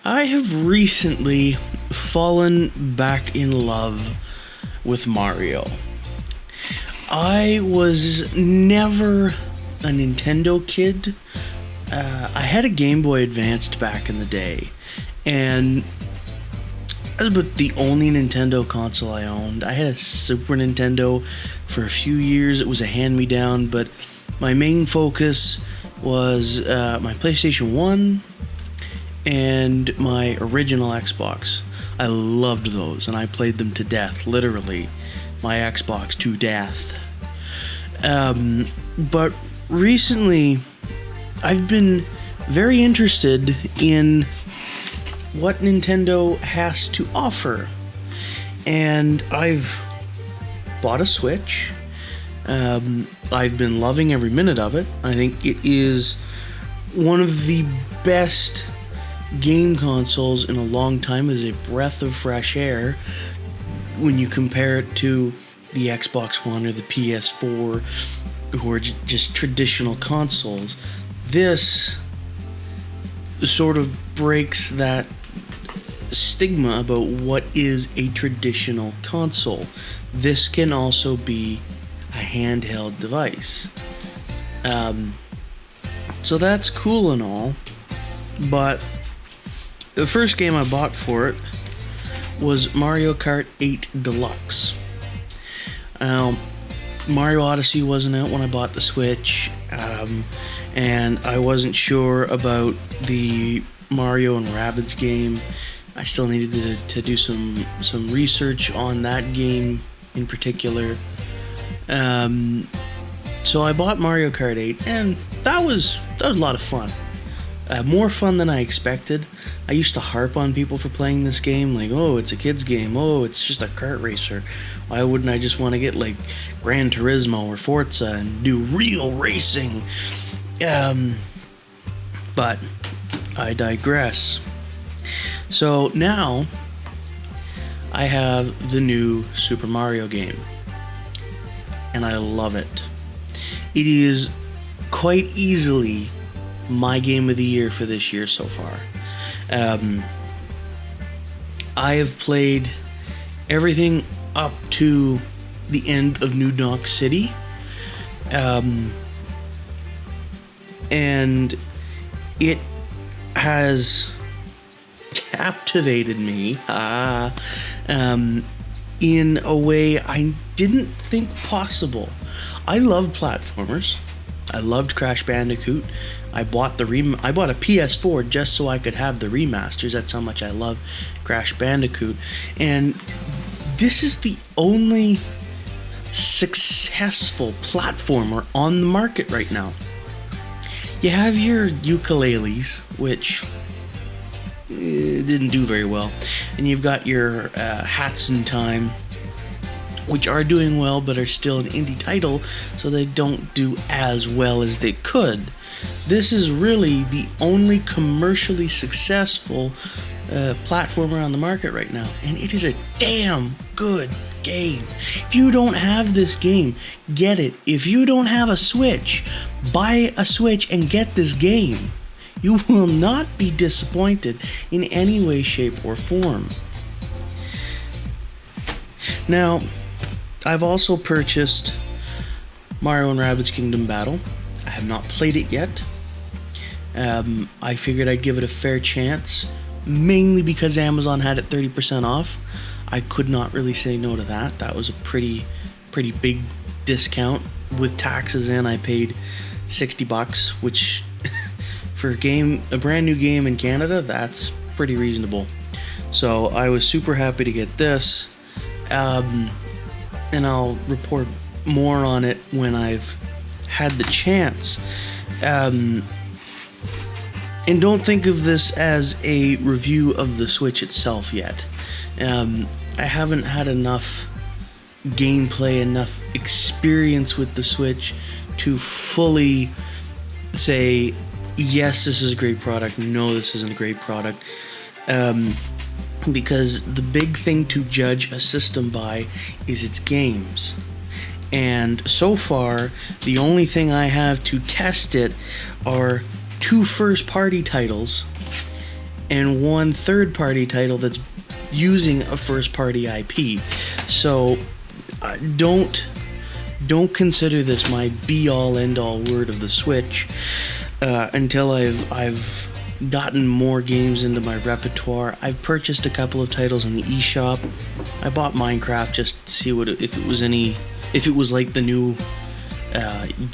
I have recently fallen back in love with Mario. I was never a Nintendo kid. I had a Game Boy Advanced back in the day, and that was about the only Nintendo console I owned. I had a Super Nintendo for a few years. It was a hand-me-down, but my main focus was my PlayStation 1 and my original Xbox. I loved those, and I played them to death, literally. My Xbox to death. But recently, I've been very interested in what Nintendo has to offer. And I've bought a Switch. I've been loving every minute of it. I think it is one of the best game consoles in a long time. It is a breath of fresh air when you compare it to the Xbox One or the PS4, who are just traditional consoles. This sort of breaks that stigma about what is a traditional console. This can also be a handheld device. So that's cool and all, but the first game I bought for it was Mario Kart 8 Deluxe. Mario Odyssey wasn't out when I bought the Switch, and I wasn't sure about the Mario and Rabbids game. I still needed to do some research on that game in particular. So I bought Mario Kart 8, and that was a lot of fun. More fun than I expected. I used to harp on people for playing this game, like, oh, it's a kid's game, oh, it's just a kart racer. Why wouldn't I just want to get, like, Gran Turismo or Forza and do real racing? But I digress. So now, I have the new Super Mario game, and I love it. It is quite easily my game of the year for this year so far. I have played everything up to the end of New Donk City, and it has captivated me in a way I didn't think possible. I love platformers. I loved Crash Bandicoot. I bought a PS4 just so I could have the remasters. That's how much I love Crash Bandicoot. And this is the only successful platformer on the market right now. You have your ukuleles, which didn't do very well. And you've got your Hats in Time, which are doing well but are still an indie title, so they don't do as well as they could. This is really the only commercially successful platformer on the market right now, and it is a damn good game. If you don't have this game, get it. If you don't have a Switch, buy a Switch and get this game. You will not be disappointed in any way, shape, or form. Now, I've also purchased Mario and Rabbids Kingdom Battle. I have not played it yet. I figured I'd give it a fair chance, mainly because Amazon had it 30% off. I could not really say no to that. That was a pretty big discount. With taxes in, I paid $60, which for a brand new game in Canada, that's pretty reasonable. So I was super happy to get this. And I'll report more on it when I've had the chance. And don't think of this as a review of the Switch itself yet. I haven't had enough gameplay, enough experience with the Switch to fully say, yes, this is a great product, no, this isn't a great product. Because the big thing to judge a system by is its games. And so far, the only thing I have to test it are 2 first-party titles and one third-party title that's using a first-party IP. So don't consider this my be-all end-all word of the Switch until I've gotten more games into my repertoire. I've purchased a couple of titles in the eShop. I bought Minecraft just to see if it was like the new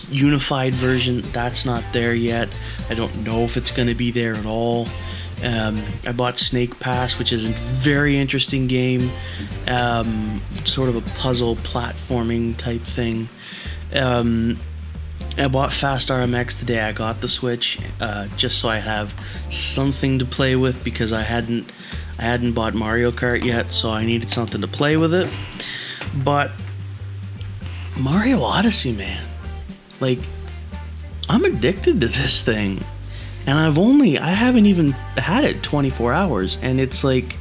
unified version. That's not there yet. I don't know if it's going to be there at all. I bought Snake Pass, which is a very interesting game, sort of a puzzle platforming type thing. I bought Fast RMX the day I got the Switch, just so I have something to play with, because I hadn't bought Mario Kart yet, so I needed something to play with it. But Mario Odyssey, man, like, I'm addicted to this thing, and I haven't even had it 24 hours, and it's like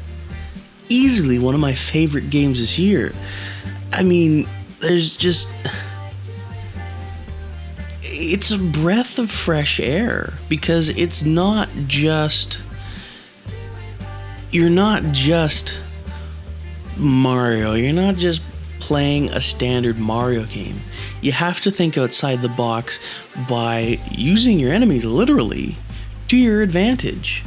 easily one of my favorite games this year. I mean, it's a breath of fresh air, because it's not just, you're not just Mario, you're not just playing a standard Mario game. You have to think outside the box by using your enemies literally to your advantage.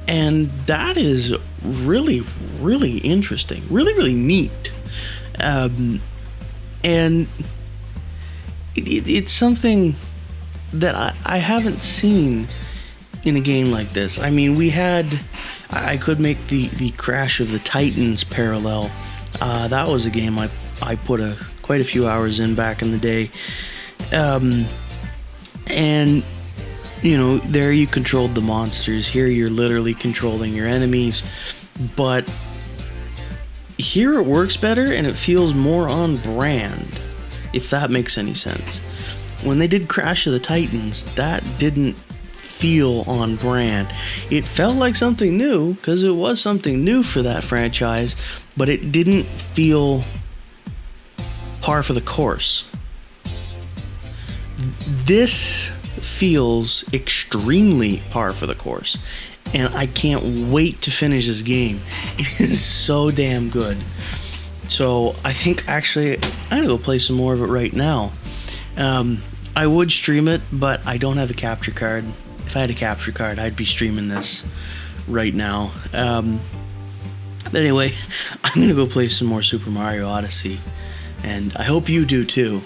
And that is really, really interesting, really, really neat. And it's something that I haven't seen in a game like this. I mean, I could make the Crash of the Titans parallel. That was a game I put quite a few hours in back in the day. And, you know, there you controlled the monsters. Here you're literally controlling your enemies. But here it works better, and it feels more on brand, if that makes any sense. When they did Crash of the Titans, that didn't feel on brand. It felt like something new, because it was something new for that franchise, but it didn't feel par for the course. This feels extremely par for the course, and I can't wait to finish this game. It is so damn good. So I think actually I'm gonna go play some more of it right now. I would stream it, but I don't have a capture card. If I had a capture card, I'd be streaming this right now. But anyway, I'm gonna go play some more Super Mario Odyssey, and I hope you do too.